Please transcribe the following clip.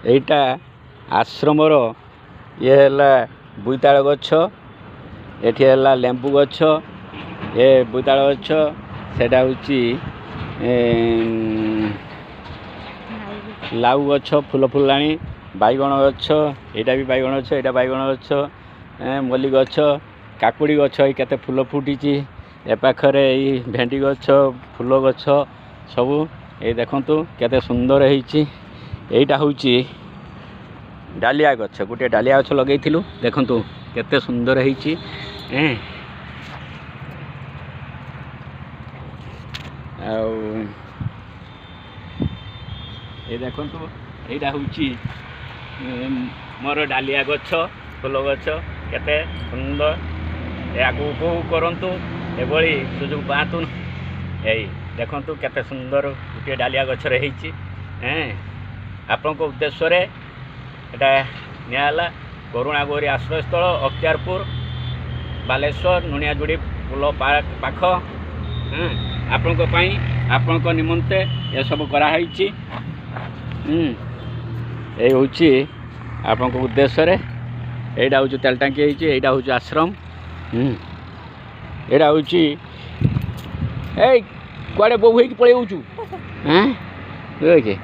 এইটা ଆଶ୍ରମର ଇଏ ହେଲା ବୋଇତାଳ ଗଛ, ଏଠି ହେଲା ଲେମ୍ବୁ ଗଛ, ଏ ବୋଇତାଳ ଗଛ, ସେଟା ହେଉଛି ଲାଉ ଗଛ ଫୁଲ ଫୁଲାଣି, ବାଇଗଣ ଗଛ, ଏଇଟା ବି ବାଇଗଣ ଗଛ, ଏଇଟା ବାଇଗଣ ଗଛ, ମଲ୍ଲି ଗଛ, କାକୁଡ଼ି ଗଛ, ଏଇ କେତେ ଫୁଲ ଫୁଟିଛି। ଏ ପାଖରେ ଏଇ ଭେଣ୍ଡି ଗଛ, ଫୁଲ ଗଛ ସବୁ ଏଇ ଦେଖନ୍ତୁ କେତେ ସୁନ୍ଦର ହେଇଛି। ଏଇଟା ହେଉଛି ଡାଲିଆ ଗଛ, ଗୋଟିଏ ଡାଲିଆ ଗଛ ଲଗେଇଥିଲୁ, ଦେଖନ୍ତୁ କେତେ ସୁନ୍ଦର ହେଇଛି। ଆଉ ଏ ଦେଖନ୍ତୁ ଏଇଟା ହେଉଛି ମୋର ଡାଲିଆ ଗଛ, ଫୁଲ ଗଛ, କେତେ ସୁନ୍ଦର। ଏହାକୁ ଉପଭୋଗ କରନ୍ତୁ, ଏଭଳି ସୁଯୋଗ ପାଆନ୍ତୁ। ଏଇ ଦେଖନ୍ତୁ କେତେ ସୁନ୍ଦର ଗୋଟିଏ ଡାଲିଆ ଗଛରେ ହେଇଛି। ଆପଣଙ୍କ ଉଦ୍ଦେଶ୍ୟରେ ଏଇଟା ନିଆହେଲା। କରୁଣାଗୌରୀ ଆଶ୍ରୟସ୍ଥଳ, ଅକ୍ତିଆରପୁର, ବାଲେଶ୍ୱର, ନୁଣିଆଯୁଡ଼ି ପୋଲ ପାଖ। ଆପଣଙ୍କ ପାଇଁ, ଆପଣଙ୍କ ନିମନ୍ତେ ଏସବୁ କରାହେଇଛି। ଏଇ ହେଉଛି ଆପଣଙ୍କ ଉଦ୍ଦେଶ୍ୟରେ। ଏଇଟା ହେଉଛି ତେଲ ଟାଙ୍କି ହେଇଛି, ଏଇଟା ହେଉଛି ଆଶ୍ରମ। ଏଇଟା ହେଉଛି ଏଇ କୁଆଡ଼େ ବୋଉ ହେଇକି ପଳେଇ ଯାଉଛୁ। ଦେଖେ